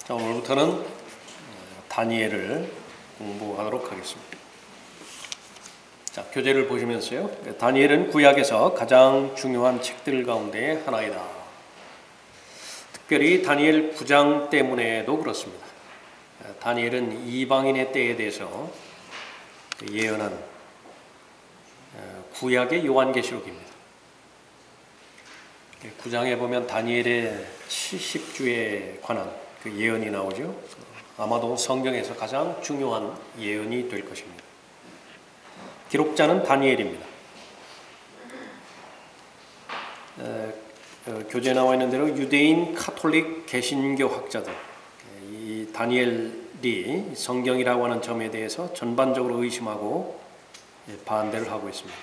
자, 오늘부터는 다니엘을 공부하도록 하겠습니다. 자, 교재를 보시면서요. 다니엘은 구약에서 가장 중요한 책들 가운데 하나이다. 특별히 다니엘 9장 때문에도 그렇습니다. 다니엘은 이방인의 때에 대해서 예언한 구약의 요한계시록입니다. 9장에 보면 다니엘의 70주에 관한 그 예언이 나오죠. 아마도 성경에서 가장 중요한 예언이 될 것입니다. 기록자는 다니엘입니다. 교재에 나와 있는 대로 유대인 카톨릭 개신교 학자들, 이 다니엘이 성경이라고 하는 점에 대해서 전반적으로 의심하고 반대를 하고 있습니다.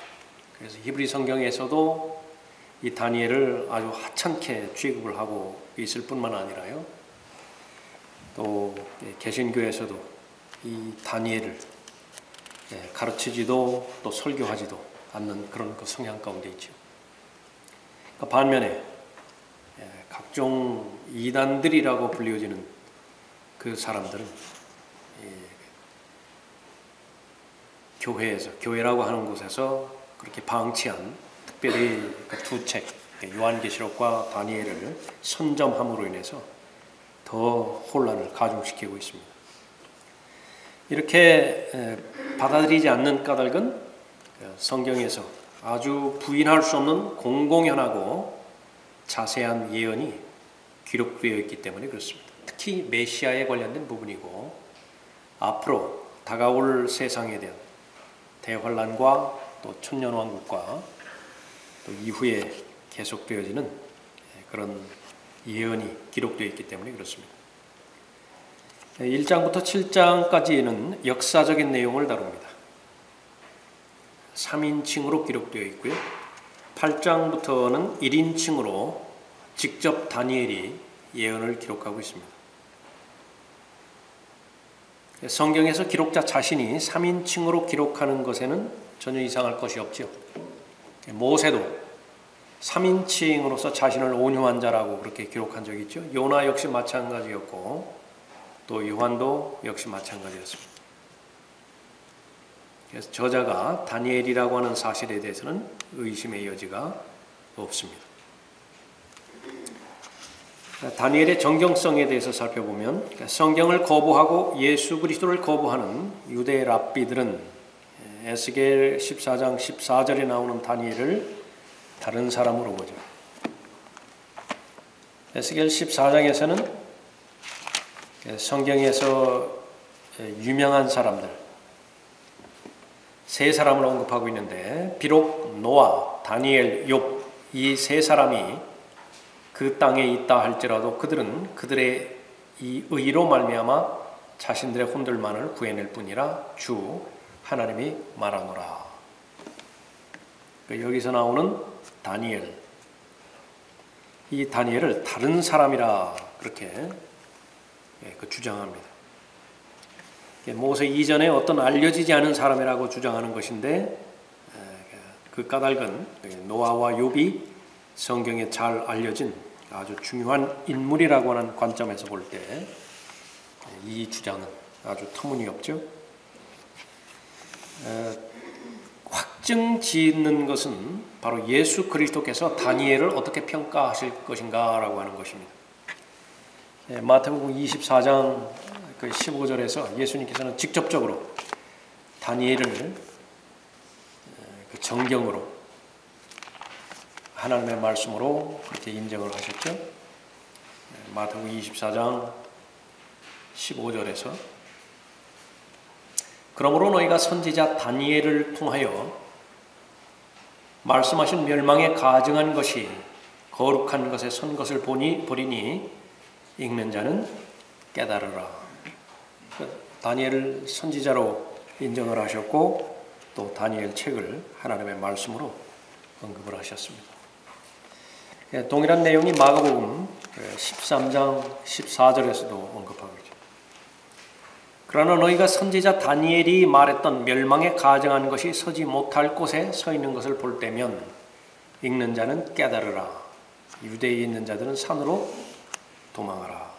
그래서 히브리 성경에서도 이 다니엘을 아주 하찮게 취급을 하고 있을 뿐만 아니라요, 또 개신교에서도 이 다니엘을 가르치지도 또 설교하지도 않는 그런 그 성향 가운데 있죠. 반면에 각종 이단들이라고 불려지는 그 사람들은 교회라고 하는 곳에서 그렇게 방치한 특별히 그 두 책, 요한계시록과 다니엘을 선점함으로 인해서 더 혼란을 가중시키고 있습니다. 이렇게 받아들이지 않는 까닭은 성경에서 아주 부인할 수 없는 공공연하고 자세한 예언이 기록되어 있기 때문에 그렇습니다. 특히 메시아에 관련된 부분이고 앞으로 다가올 세상에 대한 대환란과 또 천년왕국과 또 이후에 계속되어지는 그런 예언이 기록되어 있기 때문에 그렇습니다. 1장부터 7장까지는 역사적인 내용을 다룹니다. 3인칭으로 기록되어 있고요. 8장부터는 1인칭으로 직접 다니엘이 예언을 기록하고 있습니다. 성경에서 기록자 자신이 3인칭으로 기록하는 것에는 전혀 이상할 것이 없죠. 모세도 3인칭으로서 자신을 온유한 자라고 그렇게 기록한 적이 있죠. 요나 역시 마찬가지였고 또 요한도 역시 마찬가지였습니다. 그래서 저자가 다니엘이라고 하는 사실에 대해서는 의심의 여지가 없습니다. 다니엘의 정경성에 대해서 살펴보면 성경을 거부하고 예수 그리스도를 거부하는 유대 랍비들은 에스겔 14장 14절에 나오는 다니엘을 다른 사람으로 보죠. 에스겔 14장에서는 성경에서 유명한 사람들 세 사람을 언급하고 있는데 비록 노아, 다니엘, 욥 이 세 사람이 그 땅에 있다 할지라도 그들은 그들의 이 의로 말미암아 자신들의 혼들만을 구해낼 뿐이라 주 하나님이 말하노라. 여기서 나오는 다니엘, 이 다니엘을 다른 사람이라 그렇게 주장합니다. 모세 이전에 어떤 알려지지 않은 사람이라고 주장하는 것인데 그 까닭은 노아와 욥이 성경에 잘 알려진 아주 중요한 인물이라고 하는 관점에서 볼 때 이 주장은 아주 터무니없죠. 확증 짓는 것은 바로 예수 그리스도께서 다니엘을 어떻게 평가하실 것인가라고 하는 것입니다. 마태복음 24장 15절에서 예수님께서는 직접적으로 다니엘을 정경으로 하나님의 말씀으로 그렇게 인정을 하셨죠. 마태복음 24장 15절에서 그러므로 너희가 선지자 다니엘을 통하여 말씀하신 멸망에 가증한 것이 거룩한 것에 선 것을 보리니 읽는 자는 깨달으라. 다니엘을 선지자로 인정을 하셨고 또 다니엘 책을 하나님의 말씀으로 언급을 하셨습니다. 동일한 내용이 마가복음 13장 14절에서도 언급하고 있죠. 그러나 너희가 선지자 다니엘이 말했던 멸망에 가증한 것이 서지 못할 곳에 서 있는 것을 볼 때면 읽는 자는 깨달으라. 유대에 있는 자들은 산으로 도망하라.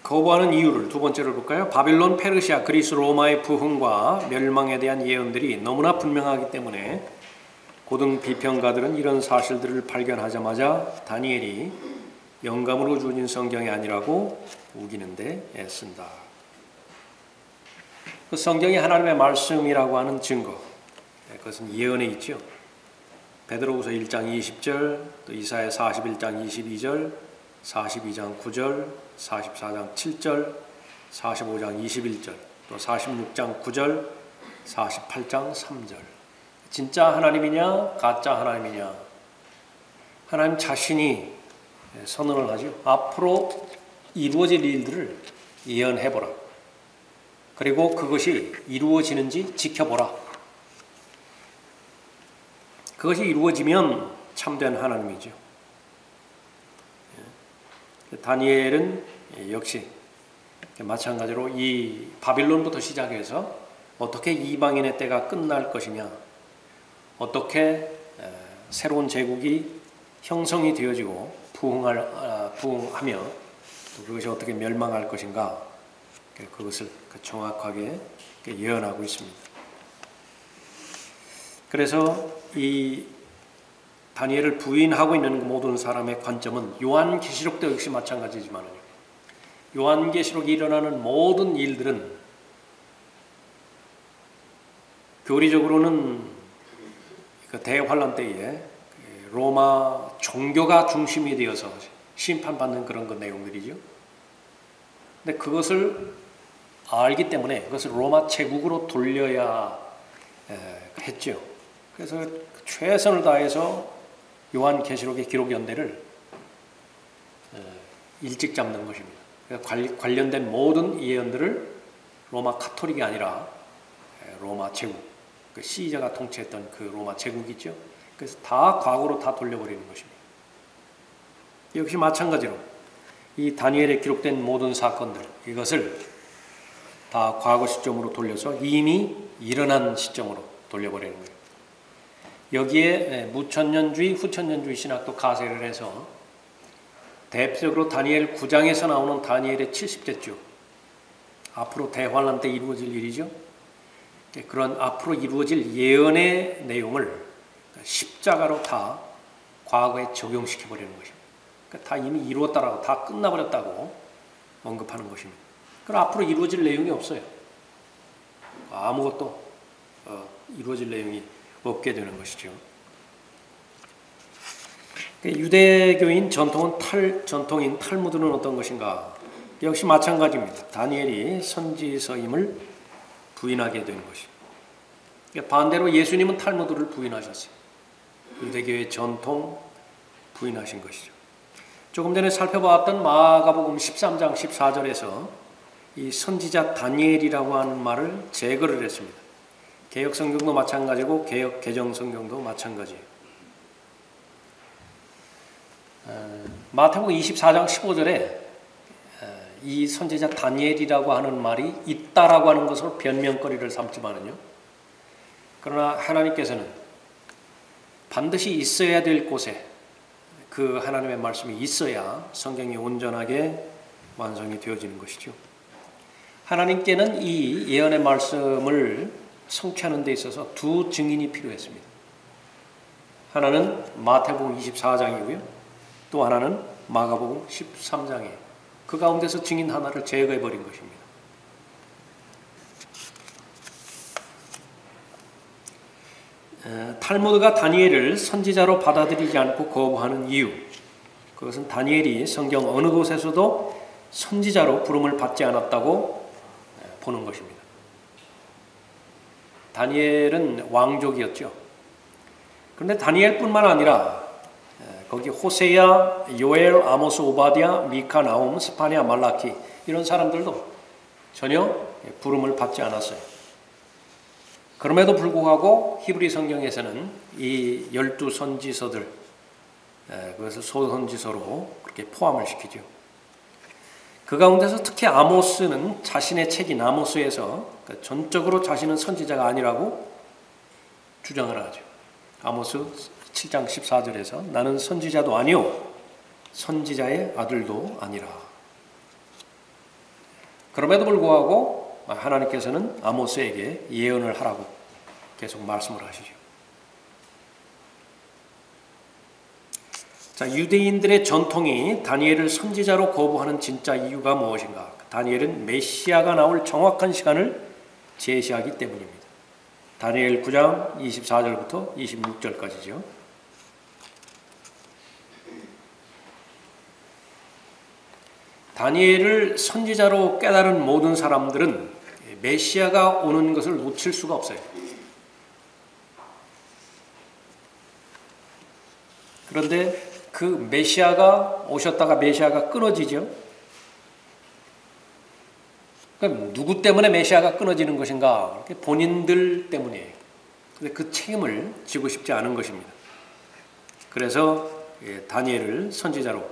거부하는 이유를 두 번째로 볼까요? 바빌론, 페르시아, 그리스, 로마의 부흥과 멸망에 대한 예언들이 너무나 분명하기 때문에 고등 비평가들은 이런 사실들을 발견하자마자 다니엘이 영감으로 주어진 성경이 아니라고 우기는데 애쓴다. 그 성경이 하나님의 말씀이라고 하는 증거, 그것은 예언에 있죠. 베드로후서 1장 20절, 또 이사야 41장 22절, 42장 9절, 44장 7절, 45장 21절, 또 46장 9절, 48장 3절. 진짜 하나님이냐, 가짜 하나님이냐? 하나님 자신이 선언을 하죠. 앞으로 이루어질 일들을 예언해보라. 그리고 그것이 이루어지는지 지켜보라. 그것이 이루어지면 참된 하나님이죠. 다니엘은 역시 마찬가지로 이 바빌론부터 시작해서 어떻게 이방인의 때가 끝날 것이냐, 어떻게 새로운 제국이 형성이 되어지고 부흥하며 그것이 어떻게 멸망할 것인가, 그것을 정확하게 예언하고 있습니다. 그래서 이 다니엘을 부인하고 있는 모든 사람의 관점은 요한계시록도 역시 마찬가지지만요. 요한계시록에 일어나는 모든 일들은 교리적으로는 그 대환란 때에 로마 종교가 중심이 되어서 심판받는 그런 내용들이죠. 근데 그것을 알기 때문에 그것을 로마 제국으로 돌려야 했죠. 그래서 최선을 다해서 요한계시록의 기록 연대를 일찍 잡는 것입니다. 관련된 모든 예언들을 로마 카톨릭이 아니라 로마 제국, 그 시저가 통치했던 그 로마 제국이죠. 그래서 다 과거로 다 돌려버리는 것입니다. 역시 마찬가지로 이 다니엘에 기록된 모든 사건들, 이것을 다 과거 시점으로 돌려서 이미 일어난 시점으로 돌려버리는 거예요. 여기에 무천년주의, 후천년주의 신학도 가세를 해서 대표적으로 다니엘 9장에서 나오는 다니엘의 70제주, 앞으로 대환란 때 이루어질 일이죠. 그런 앞으로 이루어질 예언의 내용을 십자가로 다 과거에 적용시켜버리는 것입니다. 다 이미 이루었다라고, 다 끝나버렸다고 언급하는 것입니다. 그럼 앞으로 이루어질 내용이 없어요. 아무것도 이루어질 내용이 없게 되는 것이죠. 유대교인 전통인 탈무드는 어떤 것인가? 역시 마찬가지입니다. 다니엘이 선지서임을 부인하게 되는 것입니다. 반대로 예수님은 탈무드를 부인하셨어요. 유대교의 전통 부인하신 것이죠. 조금 전에 살펴봤던 마가복음 13장 14절에서 이 선지자 다니엘이라고 하는 말을 제거를 했습니다. 개역 성경도 마찬가지고 개역 개정 성경도 마찬가지예요. 마태복음 24장 15절에 이 선지자 다니엘이라고 하는 말이 있다라고 하는 것으로 변명거리를 삼지만은요. 그러나 하나님께서는 반드시 있어야 될 곳에 그 하나님의 말씀이 있어야 성경이 온전하게 완성이 되어지는 것이죠. 하나님께는 이 예언의 말씀을 성취하는 데 있어서 두 증인이 필요했습니다. 하나는 마태복음 24장이고요. 또 하나는 마가복음 13장이에요. 그 가운데서 증인 하나를 제거해버린 것입니다. 탈무드가 다니엘을 선지자로 받아들이지 않고 거부하는 이유, 그것은 다니엘이 성경 어느 곳에서도 선지자로 부름을 받지 않았다고 보는 것입니다. 다니엘은 왕족이었죠. 그런데 다니엘뿐만 아니라 거기 호세야, 요엘, 아모스, 오바댜, 미카, 나훔, 스파냐, 말라키 이런 사람들도 전혀 부름을 받지 않았어요. 그럼에도 불구하고 히브리 성경에서는 이 12선지서들, 그것을 소선지서로 그렇게 포함을 시키죠. 그 가운데서 특히 아모스는 자신의 책인 아모스에서 전적으로 자신은 선지자가 아니라고 주장을 하죠. 아모스 7장 14절에서 나는 선지자도 아니요 선지자의 아들도 아니라. 그럼에도 불구하고 하나님께서는 아모스에게 예언을 하라고 계속 말씀을 하시죠. 자, 유대인들의 전통이 다니엘을 선지자로 거부하는 진짜 이유가 무엇인가? 다니엘은 메시아가 나올 정확한 시간을 제시하기 때문입니다. 다니엘 9장 24절부터 26절까지죠. 다니엘을 선지자로 깨달은 모든 사람들은 메시아가 오는 것을 놓칠 수가 없어요. 그런데 그 메시아가 오셨다가 메시아가 끊어지죠. 그럼 누구 때문에 메시아가 끊어지는 것인가? 본인들 때문이에요. 근데 그 책임을 지고 싶지 않은 것입니다. 그래서 다니엘을 선지자로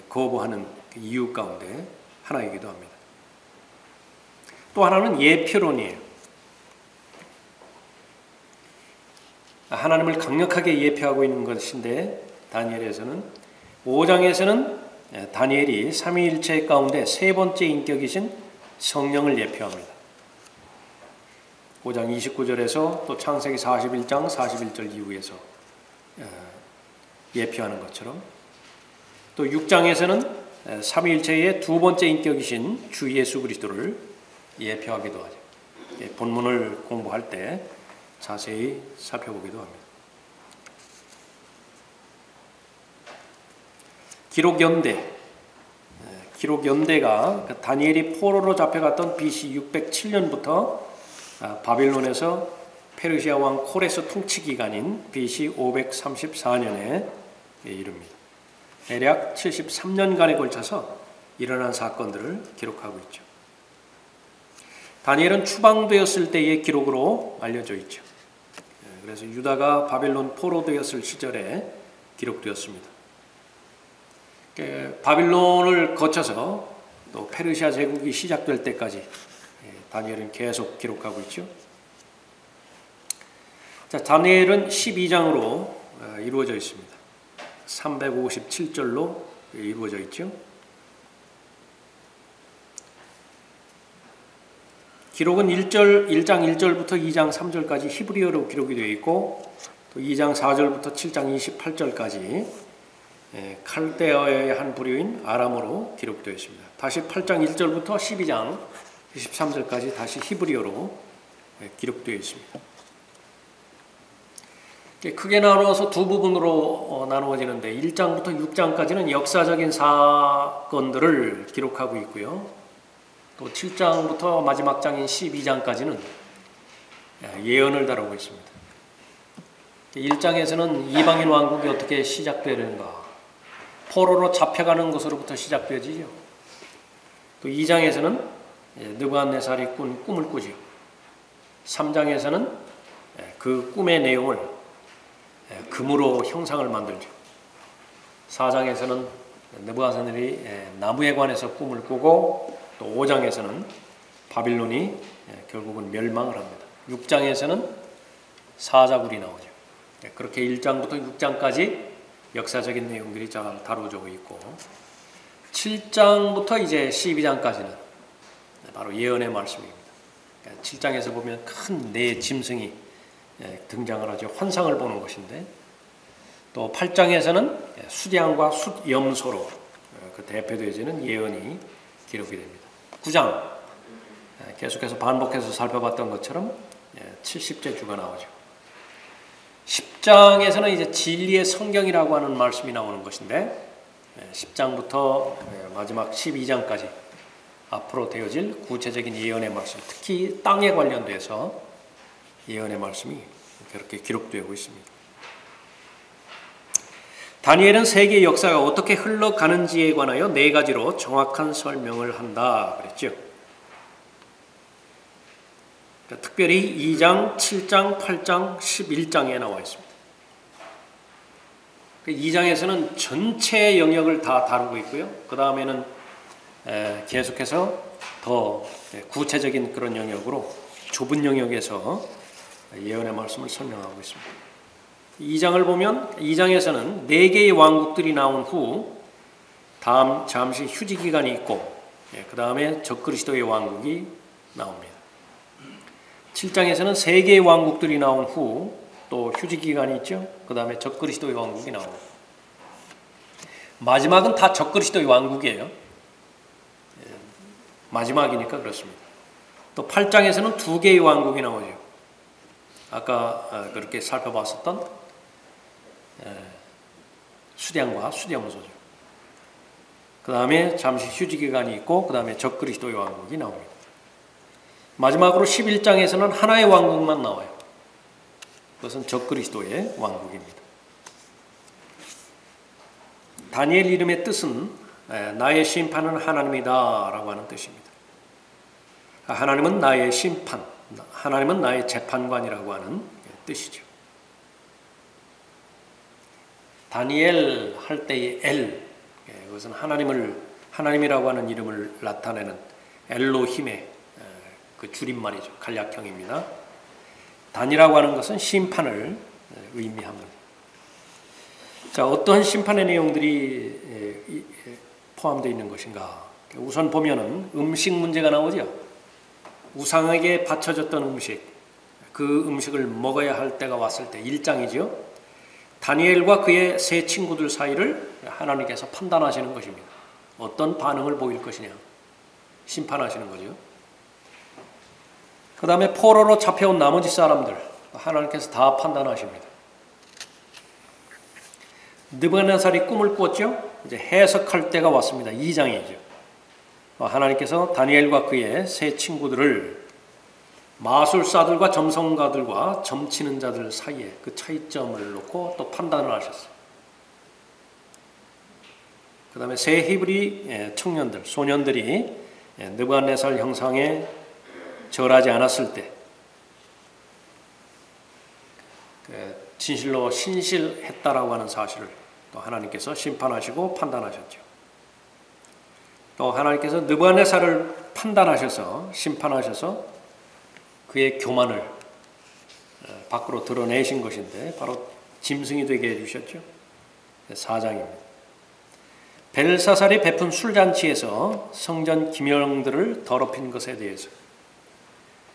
거부하는 이유 가운데 하나이기도 합니다. 또 하나는 예표론이에요. 하나님을 강력하게 예표하고 있는 것인데 다니엘에서는 5장에서는 다니엘이 삼위일체 가운데 세 번째 인격이신 성령을 예표합니다. 5장 29절에서 또 창세기 41장 41절 이후에서 예표하는 것처럼 또 6장에서는 삼위일체의 두 번째 인격이신 주 예수 그리스도를 예표하기도 하죠. 본문을 공부할 때 자세히 살펴보기도 합니다. 기록연대가 다니엘이 포로로 잡혀갔던 BC 607년부터 바빌론에서 페르시아 왕 코레스 통치 기간인 BC 534년에 이릅니다. 대략 73년간에 걸쳐서 일어난 사건들을 기록하고 있죠. 다니엘은 추방되었을 때의 기록으로 알려져 있죠. 그래서 유다가 바빌론 포로되었을 시절에 기록되었습니다. 바빌론을 거쳐서 또 페르시아 제국이 시작될 때까지 다니엘은 계속 기록하고 있죠. 자, 다니엘은 12장으로 이루어져 있습니다. 357절로 이루어져 있죠. 기록은 1장 1절부터 2장 3절까지 히브리어로 기록이 되어 있고 또 2장 4절부터 7장 28절까지 칼데어의 한 부류인 아람어로 기록되어 있습니다. 다시 8장 1절부터 12장 23절까지 다시 히브리어로 기록되어 있습니다. 크게 나누어서 두 부분으로 나누어지는데 1장부터 6장까지는 역사적인 사건들을 기록하고 있고요. 또 7장부터 마지막 장인 12장까지는 예언을 다루고 있습니다. 1장에서는 이방인 왕국이 어떻게 시작되는가, 포로로 잡혀가는 것으로부터 시작되어지죠. 또 2장에서는 느부갓네살이 꾼 꿈을 꾸죠. 3장에서는 그 꿈의 내용을 금으로 형상을 만들죠. 4장에서는 느부갓네살이 나무에 관해서 꿈을 꾸고 또 5장에서는 바빌론이 결국은 멸망을 합니다. 6장에서는 사자굴이 나오죠. 그렇게 1장부터 6장까지 역사적인 내용들이 잘 다루어져 있고 7장부터 이제 12장까지는 바로 예언의 말씀입니다. 7장에서 보면 큰 네 짐승이 등장을 하죠. 환상을 보는 것인데 또 8장에서는 수량과 숫염소로 그 대표되어지는 예언이 기록이 됩니다. 9장 계속해서 반복해서 살펴봤던 것처럼 70제 주가 나오죠. 10장에서는 이제 진리의 성경이라고 하는 말씀이 나오는 것인데 10장부터 마지막 12장까지 앞으로 되어질 구체적인 예언의 말씀, 특히 땅에 관련돼서 예언의 말씀이 그렇게 기록되고 있습니다. 다니엘은 세계 역사가 어떻게 흘러가는지에 관하여 네 가지로 정확한 설명을 한다 그랬죠. 특별히 2장, 7장, 8장, 11장에 나와 있습니다. 2장에서는 전체 영역을 다 다루고 있고요. 그 다음에는 계속해서 더 구체적인 그런 영역으로 좁은 영역에서 예언의 말씀을 설명하고 있습니다. 2장을 보면 2장에서는 4개의 왕국들이 나온 후 다음 잠시 휴지 기간이 있고 그 다음에 적그리스도의 왕국이 나옵니다. 7장에서는 세 개의 왕국들이 나온 후 또 휴지기간이 있죠. 그 다음에 적그리스도의 왕국이 나옵니다. 마지막은 다 적그리스도의 왕국이에요. 마지막이니까 그렇습니다. 또 8장에서는 두 개의 왕국이 나오죠. 아까 그렇게 살펴봤었던 수량과 수렴소죠. 그 다음에 잠시 휴지기간이 있고 그 다음에 적그리스도의 왕국이 나옵니다. 마지막으로 11장에서는 하나의 왕국만 나와요. 그것은 적그리스도의 왕국입니다. 다니엘 이름의 뜻은 나의 심판은 하나님이다 라고 하는 뜻입니다. 하나님은 나의 심판, 하나님은 나의 재판관이라고 하는 뜻이죠. 다니엘 할 때의 엘, 그것은 하나님이라고 하는 이름을 나타내는 엘로힘의 그 줄임말이죠. 간략형입니다. 단이라고 하는 것은 심판을 의미합니다. 자, 어떤 심판의 내용들이 포함되어 있는 것인가? 우선 보면은 음식 문제가 나오죠. 우상에게 바쳐졌던 음식, 그 음식을 먹어야 할 때가 왔을 때 1장이죠. 다니엘과 그의 세 친구들 사이를 하나님께서 판단하시는 것입니다. 어떤 반응을 보일 것이냐 심판하시는 거죠. 그 다음에 포로로 잡혀온 나머지 사람들 하나님께서 다 판단하십니다. 느부갓네살이 꿈을 꿨죠. 이제 해석할 때가 왔습니다. 2장이죠. 하나님께서 다니엘과 그의 세 친구들을 마술사들과 점성가들과 점치는 자들 사이에 그 차이점을 놓고 또 판단을 하셨어요. 그 다음에 세 히브리 청년들, 소년들이 느부갓네살 형상에 절하지 않았을 때 진실로 신실했다라고 하는 사실을 또 하나님께서 심판하시고 판단하셨죠. 또 하나님께서 느부갓네살을 판단하셔서 심판하셔서 그의 교만을 밖으로 드러내신 것인데 바로 짐승이 되게 해주셨죠. 4장입니다. 벨사살이 베푼 술잔치에서 성전 기명들을 더럽힌 것에 대해서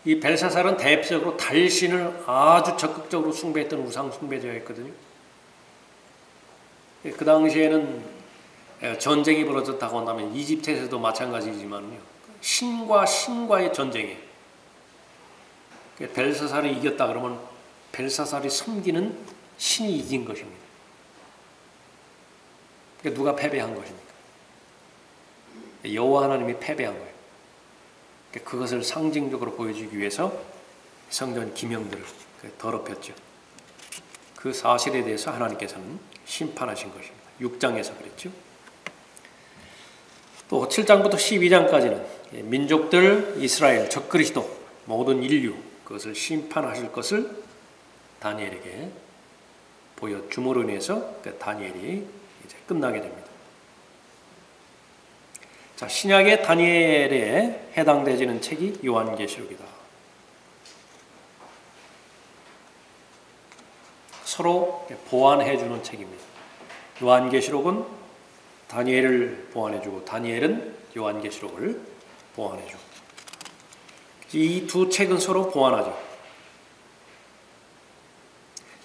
이 벨사살은 대표적으로 달신을 아주 적극적으로 숭배했던 우상 숭배자였거든요. 그 당시에는 전쟁이 벌어졌다고 한다면 이집트에서도 마찬가지지만요. 신과 신과의 전쟁이에요. 벨사살이 이겼다 그러면 벨사살이 섬기는 신이 이긴 것입니다. 누가 패배한 것입니까? 여호와 하나님이 패배한 거예요. 그것을 상징적으로 보여주기 위해서 성전 기명들을 더럽혔죠. 그 사실에 대해서 하나님께서는 심판하신 것입니다. 6장에서 그랬죠. 또 7장부터 12장까지는 민족들, 이스라엘, 적그리스도, 모든 인류 그것을 심판하실 것을 다니엘에게 보여줌으로 인해서 그 다니엘이 이제 끝나게 됩니다. 자, 신약의 다니엘에 해당되지는 책이 요한계시록이다. 서로 보완해주는 책입니다. 요한계시록은 다니엘을 보완해주고 다니엘은 요한계시록을 보완해주고 이 두 책은 서로 보완하죠.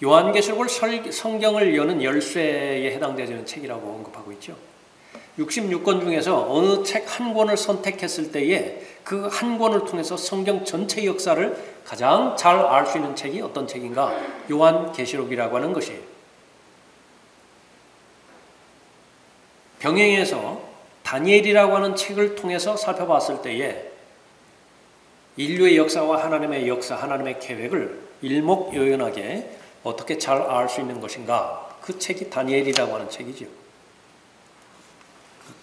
요한계시록을 성경을 여는 열쇠에 해당되는 책이라고 언급하고 있죠. 66권 중에서 어느 책 한 권을 선택했을 때에 그 한 권을 통해서 성경 전체 역사를 가장 잘 알 수 있는 책이 어떤 책인가? 요한계시록이라고 하는 것이에요. 병행해서 다니엘이라고 하는 책을 통해서 살펴봤을 때에 인류의 역사와 하나님의 역사, 하나님의 계획을 일목요연하게 어떻게 잘 알 수 있는 것인가? 그 책이 다니엘이라고 하는 책이죠.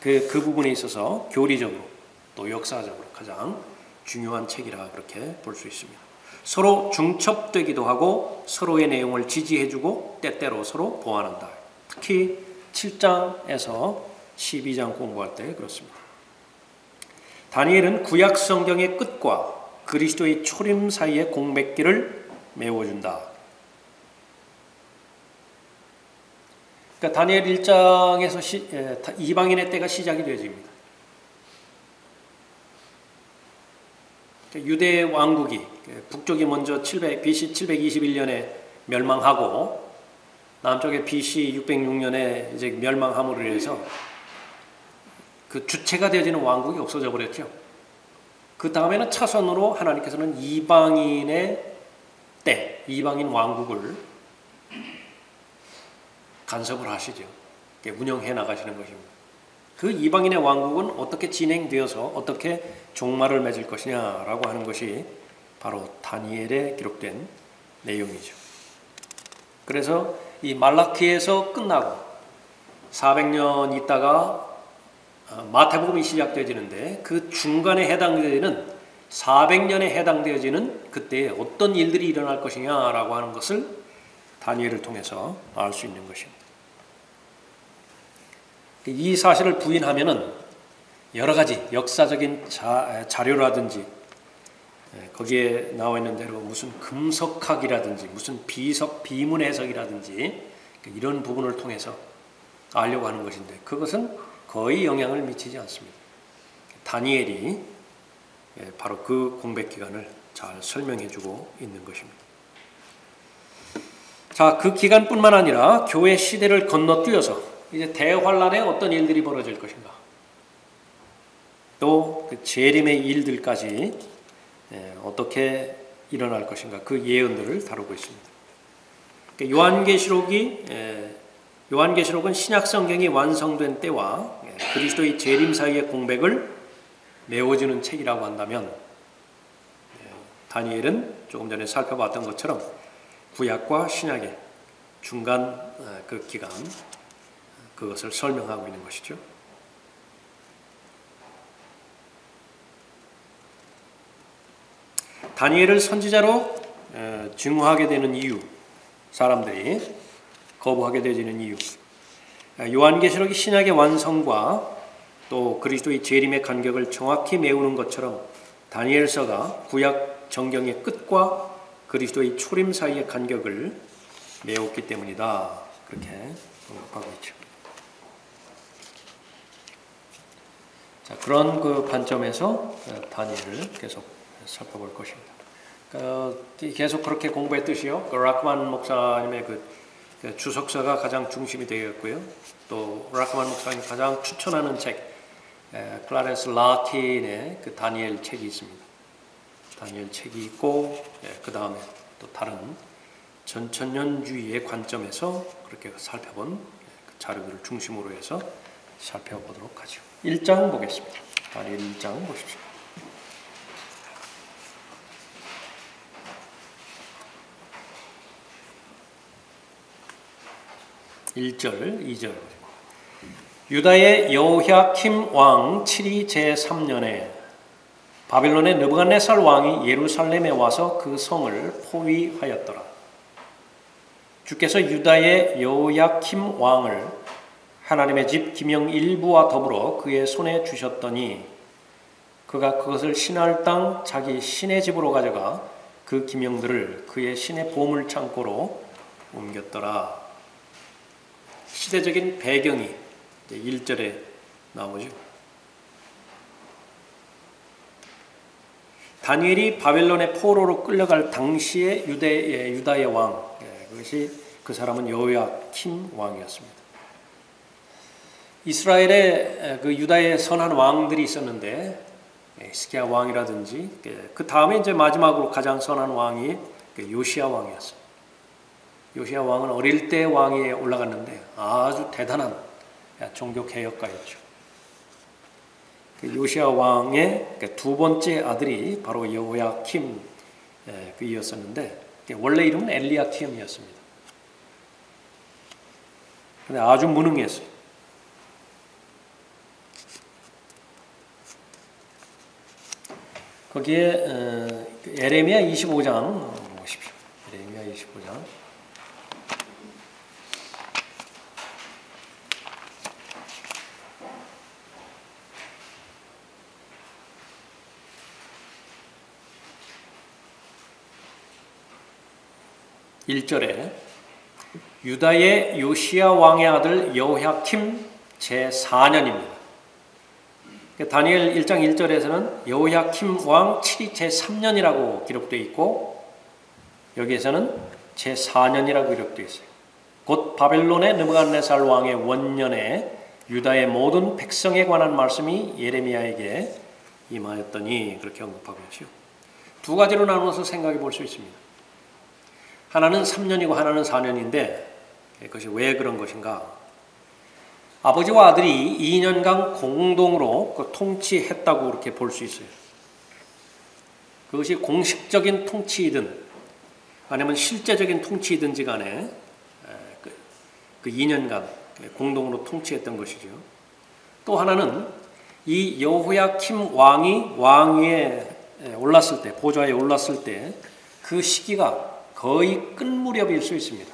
그 부분에 있어서 교리적으로 또 역사적으로 가장 중요한 책이라 그렇게 볼 수 있습니다. 서로 중첩되기도 하고 서로의 내용을 지지해주고 때때로 서로 보완한다. 특히 7장에서 12장 공부할 때 그렇습니다. 다니엘은 구약 성경의 끝과 그리스도의 초림 사이의 공백기를 메워준다. 그러니까 다니엘 1장에서 이방인의 때가 시작이 되어집니다. 유대 왕국이 북쪽이 먼저 BC 721년에 멸망하고 남쪽에 BC 606년에 이제 멸망함으로 인해서 그 주체가 되어지는 왕국이 없어져 버렸죠. 그 다음에는 차선으로 하나님께서는 이방인의 이방인 왕국을 간섭을 하시죠. 운영해 나가시는 것입니다. 그 이방인의 왕국은 어떻게 진행되어서 어떻게 종말을 맺을 것이냐라고 하는 것이 바로 다니엘에 기록된 내용이죠. 그래서 이 말라키에서 끝나고 400년 있다가 마태복음이 시작되어지는데 그 중간에 해당되는 400년에 해당되어지는 그때에 어떤 일들이 일어날 것이냐라고 하는 것을 다니엘을 통해서 알 수 있는 것입니다. 이 사실을 부인하면은 여러 가지 역사적인 자료라든지 거기에 나와 있는 대로 무슨 금석학이라든지 무슨 비문 해석이라든지 이런 부분을 통해서 알려고 하는 것인데 그것은 거의 영향을 미치지 않습니다. 다니엘이 바로 그 공백 기간을 잘 설명해주고 있는 것입니다. 자, 그 기간뿐만 아니라 교회 시대를 건너뛰어서 이제 대환란에 어떤 일들이 벌어질 것인가, 또 그 재림의 일들까지 어떻게 일어날 것인가, 그 예언들을 다루고 있습니다. 요한계시록은 신약 성경이 완성된 때와 그리스도의 재림 사이의 공백을 메워주는 책이라고 한다면, 다니엘은 조금 전에 살펴봤던 것처럼 구약과 신약의 중간 그 기간, 그것을 설명하고 있는 것이죠. 다니엘을 선지자로 증거하게 되는 이유, 사람들이 거부하게 되어지는 이유, 요한계시록이 신약의 완성과 또 그리스도의 재림의 간격을 정확히 메우는 것처럼 다니엘서가 구약 정경의 끝과 그리스도의 초림 사이의 간격을 메웠기 때문이다. 그렇게 언급하고 있죠. 자, 그런 그 관점에서 다니엘을 계속 살펴볼 것입니다. 계속 그렇게 공부했듯이요. 라크만 목사님의 그 주석서가 가장 중심이 되었고요. 또 라크만 목사님이 가장 추천하는 책, 클라렌스 라틴의 그 다니엘 책이 있습니다. 다니엘 책이 있고, 그 다음에 또 다른 전천년주의의 관점에서 그렇게 살펴본 자료들을 중심으로 해서 살펴보도록 하죠. 1장 보겠습니다. 다니엘 1장 보십시오. 1절, 2절. 유다의 여호야킴 왕 7위 제3년에 바빌론의 느부갓네살 왕이 예루살렘에 와서 그 성을 포위하였더라. 주께서 유다의 여호야킴 왕을 하나님의 집 기명 일부와 더불어 그의 손에 주셨더니 그가 그것을 신할 땅 자기 신의 집으로 가져가 그 기명들을 그의 신의 보물 창고로 옮겼더라. 시대적인 배경이 1절에 나오죠. 다니엘이 바벨론의 포로로 끌려갈 당시의 유다의 왕, 그것이 그 사람은 여호야킴 왕이었습니다. 이스라엘에 그 유다의 선한 왕들이 있었는데 히스기야 왕이라든지 그 다음에 이제 마지막으로 가장 선한 왕이 요시야 왕이었어요. 요시야 왕은 어릴 때 왕위에 올라갔는데 아주 대단한 종교 개혁가였죠. 요시야 왕의 두 번째 아들이 바로 여호야킴 이었었는데 원래 이름은 엘리야킴이었습니다. 근데 아주 무능했어요. 거기에 에레미야 25장 보십시오. 에레미야 25장. (1절에) 유다의 요시야 왕의 아들 여호야킴 제4년입니다. 다니엘 1장 1절에서는 여호야킴 왕 7위 제3년이라고 기록되어 있고 여기에서는 제4년이라고 기록되어 있어요. 곧 바벨론의 느부갓네살 왕의 원년에 유다의 모든 백성에 관한 말씀이 예레미야에게 임하였더니 그렇게 언급하고 있죠. 두 가지로 나누어서 생각해 볼 수 있습니다. 하나는 3년이고 하나는 4년인데 그것이 왜 그런 것인가? 아버지와 아들이 2년간 공동으로 통치했다고 그렇게 볼 수 있어요. 그것이 공식적인 통치이든 아니면 실제적인 통치이든지 간에 그 2년간 공동으로 통치했던 것이죠. 또 하나는 이 여호야킴 왕이 왕위에 올랐을 때, 보좌에 올랐을 때 그 시기가 거의 끝 무렵일 수 있습니다.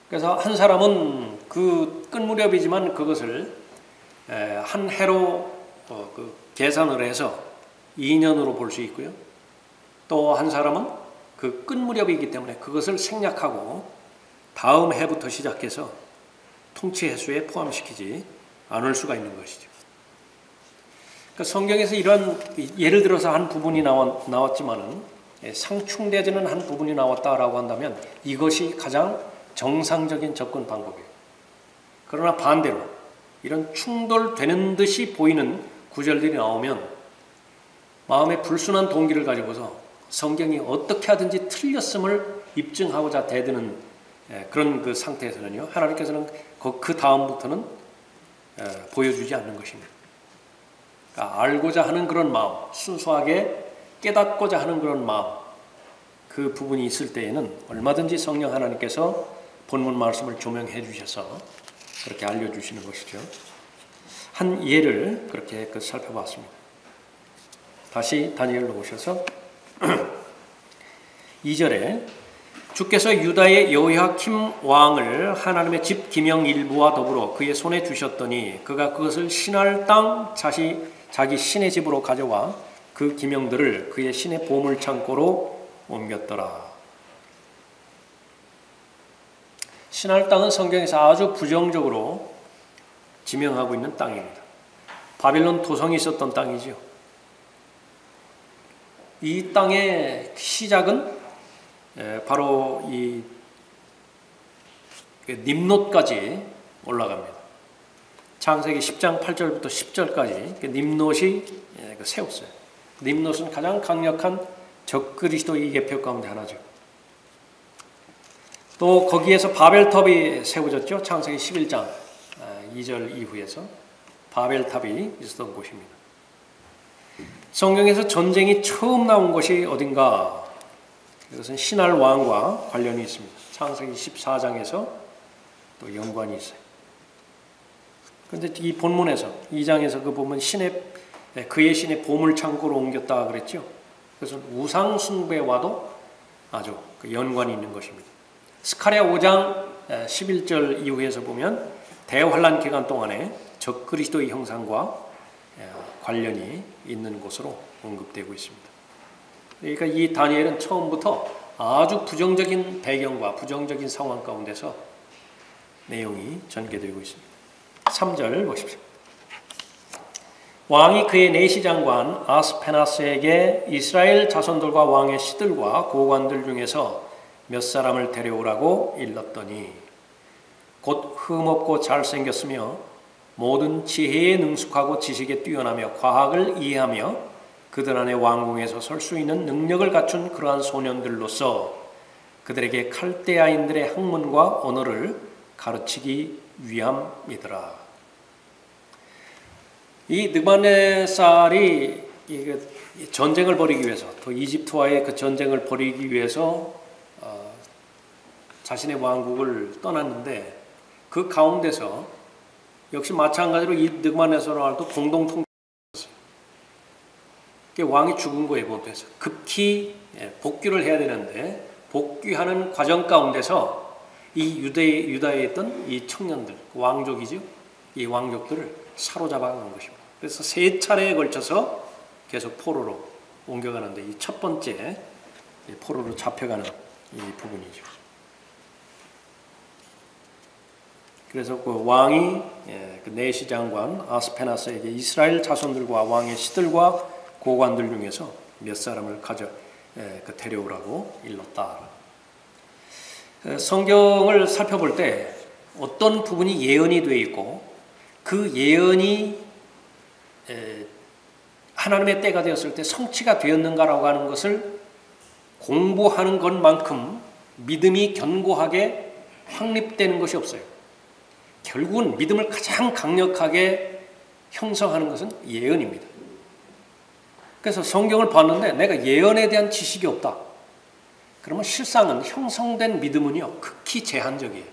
그래서 한 사람은 그 끝 무렵이지만 그것을 한 해로 계산을 해서 2년으로 볼 수 있고요. 또 한 사람은 그 끝 무렵이기 때문에 그것을 생략하고 다음 해부터 시작해서 통치 횟수에 포함시키지 않을 수가 있는 것이죠. 그러니까 성경에서 이런 예를 들어서 한 부분이 나왔지만은 상충되지는 한 부분이 나왔다라고 한다면 이것이 가장 정상적인 접근 방법이에요. 그러나 반대로 이런 충돌되는 듯이 보이는 구절들이 나오면 마음의 불순한 동기를 가지고서 성경이 어떻게 하든지 틀렸음을 입증하고자 대드는 그런 그 상태에서는요, 하나님께서는 그 다음부터는 보여주지 않는 것입니다. 그러니까 알고자 하는 그런 마음, 순수하게 깨닫고자 하는 그런 마음, 그 부분이 있을 때에는 얼마든지 성령 하나님께서 본문 말씀을 조명해 주셔서 그렇게 알려주시는 것이죠. 한 예를 그렇게 살펴봤습니다. 다시 다니엘로 오셔서 2절에 주께서 유다의 여호야킴 왕을 하나님의 집 기명 일부와 더불어 그의 손에 주셨더니 그가 그것을 신할 땅 자기 신의 집으로 가져와 그 기명들을 그의 신의 보물 창고로 옮겼더라. 신할 땅은 성경에서 아주 부정적으로 지명하고 있는 땅입니다. 바벨론 도성이 있었던 땅이죠. 이 땅의 시작은 바로 이 ним롯까지 올라갑니다. 창세기 10장 8절부터 10절까지 ним롯이 세웠어요. ним롯은 가장 강력한 적그리스도의 예표 가운데 하나죠. 또 거기에서 바벨탑이 세워졌죠. 창세기 11장 2절 이후에서 바벨탑이 있었던 곳입니다. 성경에서 전쟁이 처음 나온 것이 어딘가? 이것은 신할 왕과 관련이 있습니다. 창세기 14장에서 또 연관이 있어요. 그런데 이 본문에서 2장에서 그 보면 그의 신의 보물 창고로 옮겼다 그랬죠. 그것은 우상 숭배와도 아주 연관이 있는 것입니다. 스가랴 5장 11절 이후에서 보면 대환란 기간 동안에 적그리스도의 형상과 관련이 있는 것으로 언급되고 있습니다. 그러니까 이 다니엘은 처음부터 아주 부정적인 배경과 부정적인 상황 가운데서 내용이 전개되고 있습니다. 3절 보십시오. 왕이 그의 내시장관 아스페나스에게 이스라엘 자손들과 왕의 씨들과 고관들 중에서 몇 사람을 데려오라고 일렀더니 곧 흠없고 잘생겼으며 모든 지혜에 능숙하고 지식에 뛰어나며 과학을 이해하며 그들 안에 왕궁에서 설 수 있는 능력을 갖춘 그러한 소년들로서 그들에게 칼데아인들의 학문과 언어를 가르치기 위함이더라. 이 느부갓네살이 전쟁을 벌이기 위해서, 또 이집트와의 그 전쟁을 벌이기 위해서 자신의 왕국을 떠났는데 그 가운데서 역시 마찬가지로 이 느부갓네살도 공동 통치했어요. 왕이 죽은 거에 본토에서 급히 복귀를 해야 되는데 복귀하는 과정 가운데서 이 유다에 있던 이 청년들, 왕족이죠. 이 왕족들을 사로잡아간 것입니다. 그래서 3차례에 걸쳐서 계속 포로로 옮겨가는데 이 첫 번째 포로로 잡혀가는 이 부분이죠. 그래서 그 왕이 그 내시 장관 아스페나스에게 이스라엘 자손들과 왕의 시들과 고관들 중에서 몇 사람을 데려오라고 일렀다. 성경을 살펴볼 때 어떤 부분이 예언이 되어 있고 그 예언이 하나님의 때가 되었을 때 성취가 되었는가라고 하는 것을 공부하는 것만큼 믿음이 견고하게 확립되는 것이 없어요. 결국은 믿음을 가장 강력하게 형성하는 것은 예언입니다. 그래서 성경을 봤는데 내가 예언에 대한 지식이 없다. 그러면 실상은 형성된 믿음은요, 극히 제한적이에요.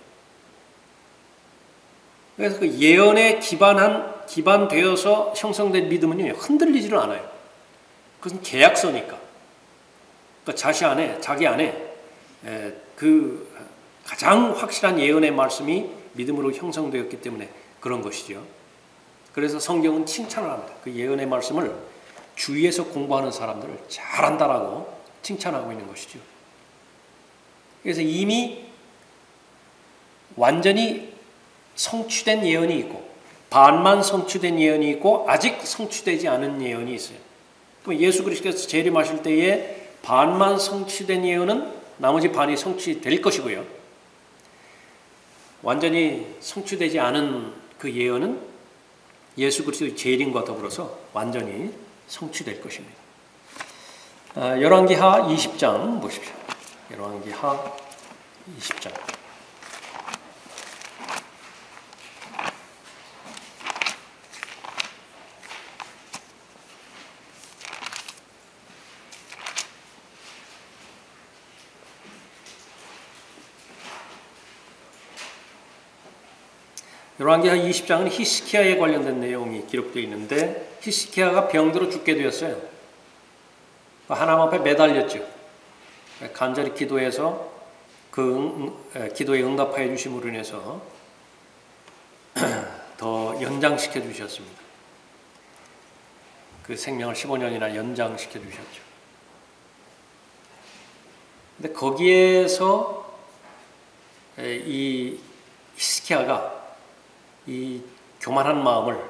그래서 그 예언에 기반되어서 형성된 믿음은요, 흔들리지를 않아요. 그것은 계약서니까. 그러니까 자기 안에 그 가장 확실한 예언의 말씀이 믿음으로 형성되었기 때문에 그런 것이죠. 그래서 성경은 칭찬을 합니다. 그 예언의 말씀을 주위에서 공부하는 사람들을 잘한다라고 칭찬하고 있는 것이죠. 그래서 이미 완전히 성취된 예언이 있고 반만 성취된 예언이 있고 아직 성취되지 않은 예언이 있어요. 그럼 예수 그리스도께서 재림하실 때에 반만 성취된 예언은 나머지 반이 성취될 것이고요. 완전히 성취되지 않은 그 예언은 예수 그리스도의 재림과 더불어서 완전히 성취될 것입니다. 열왕기하 20장 보십시오. 열왕기하 20장. 열왕기하 20장은 히스기야에 관련된 내용이 기록되어 있는데 히스기야가 병들어 죽게 되었어요. 하나님 앞에 매달렸죠. 간절히 기도해서 그 기도에 응답하여 주심으로 인해서 더 연장시켜 주셨습니다. 그 생명을 15년이나 연장시켜 주셨죠. 근데 거기에서 이 히스기야가 이 교만한 마음을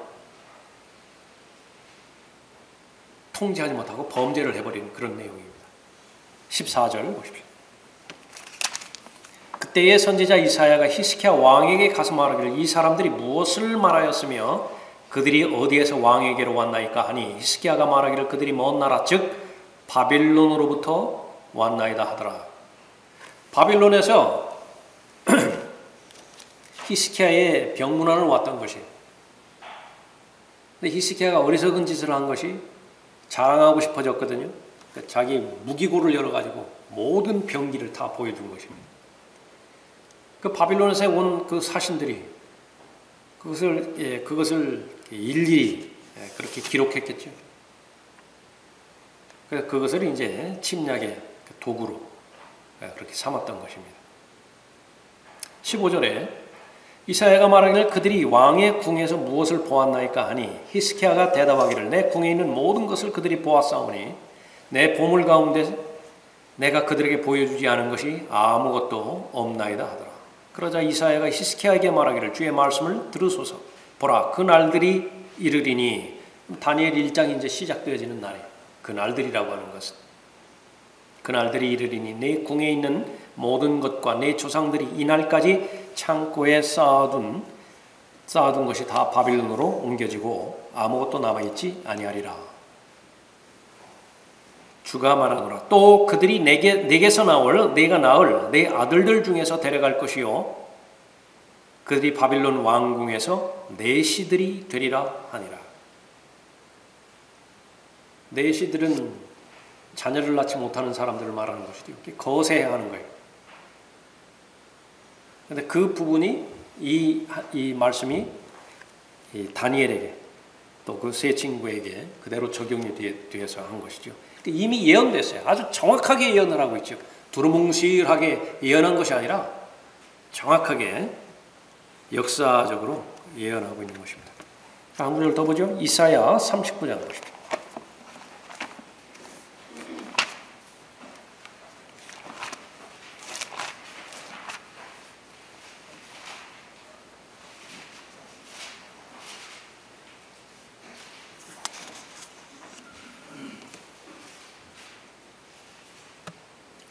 통제하지 못하고 범죄를 해버린 그런 내용입니다. 14절 보십시오. 그때의 선지자 이사야가 히스기야 왕에게 가서 말하기를 이 사람들이 무엇을 말하였으며 그들이 어디에서 왕에게로 왔나이까 하니 히스기야가 말하기를 그들이 먼 나라 즉 바빌론으로부터 왔나이다 하더라. 바빌론에서 히스기야의 병문안을 왔던 것이에요. 근데 히스기야가 어리석은 짓을 한 것이 자랑하고 싶어졌거든요. 그러니까 자기 무기고를 열어가지고 모든 병기를 다 보여준 것입니다. 그 바빌론에서 온 그 사신들이 그것을 일일이 그렇게 기록했겠죠. 그래서 그것을 이제 침략의 도구로 그렇게 삼았던 것입니다. 15절에 이사야가 말하기를 그들이 왕의 궁에서 무엇을 보았나이까 하니 히스기야가 대답하기를 내 궁에 있는 모든 것을 그들이 보았사오니 내 보물 가운데 내가 그들에게 보여주지 않은 것이 아무것도 없나이다 하더라. 그러자 이사야가 히스기야에게 말하기를 주의 말씀을 들으소서. 보라 그 날들이 이르리니 다니엘 1장이 이제 시작되어지는 날이에요. 그 날들이라고 하는 것은 그 날들이 이르리니 내 궁에 있는 모든 것과 내 조상들이 이날까지 창고에 쌓아둔 것이 다 바빌론으로 옮겨지고 아무것도 남아있지 아니하리라. 주가 말하노라. 또 그들이 내게서 내가 낳을 내 아들들 중에서 데려갈 것이요 그들이 바빌론 왕궁에서 내 시들이 되리라 하니라. 내 시들은 자녀를 낳지 못하는 사람들을 말하는 것이죠. 거세해 하는 거예요. 그런데 그 부분이 이 말씀이 이 다니엘에게 또 그 세 친구에게 그대로 적용이 되어서 한 것이죠. 이미 예언됐어요. 아주 정확하게 예언을 하고 있죠. 두루뭉실하게 예언한 것이 아니라 정확하게 역사적으로 예언하고 있는 것입니다. 한 구절 더 보죠. 이사야 39장 보십시오.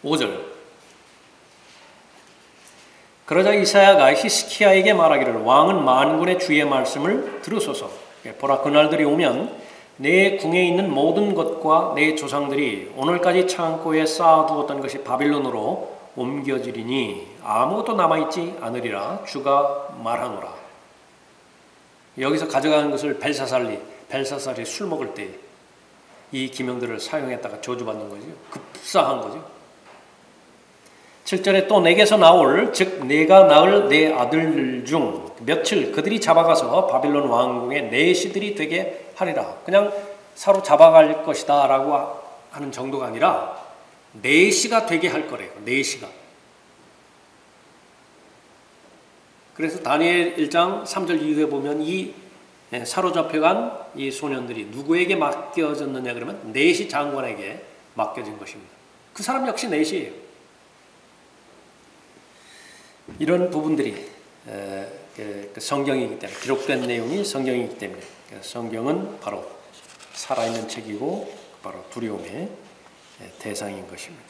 5절. 그러자 이사야가 히스키야에게 말하기를 왕은 만군의 주의 말씀을 들으소서. 보라, 그날들이 오면 내 궁에 있는 모든 것과 내 조상들이 오늘까지 창고에 쌓아두었던 것이 바빌론으로 옮겨지리니 아무것도 남아있지 않으리라 주가 말하노라. 여기서 가져가는 것을 벨사살이 술 먹을 때 이 기명들을 사용했다가 저주받는 거죠. 급사한 거죠. 7절에 또 내게서 나올 즉 내가 낳을 내 아들들 중 며칠 그들이 잡아가서 바빌론 왕궁의 내시들이 되게 하리라. 그냥 사로잡아갈 것이다 라고 하는 정도가 아니라 내시가 되게 할 거래요. 내시가. 그래서 다니엘 1장 3절 이후에 보면 이 사로잡혀간 이 소년들이 누구에게 맡겨졌느냐 그러면 내시 장관에게 맡겨진 것입니다. 그 사람 역시 내시예요. 이런 부분들이 성경이기 때문에, 기록된 내용이 성경이기 때문에 성경은 바로 살아있는 책이고 바로 두려움의 대상인 것입니다.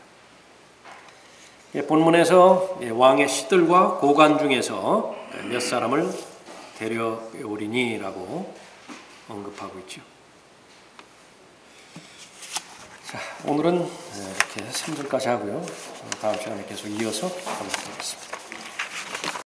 본문에서 왕의 시들과 고관 중에서 몇 사람을 데려오리니라고 언급하고 있죠. 자, 오늘은 이렇게 3절까지 하고요. 다음 시간에 계속 이어서 하도록 하겠습니다.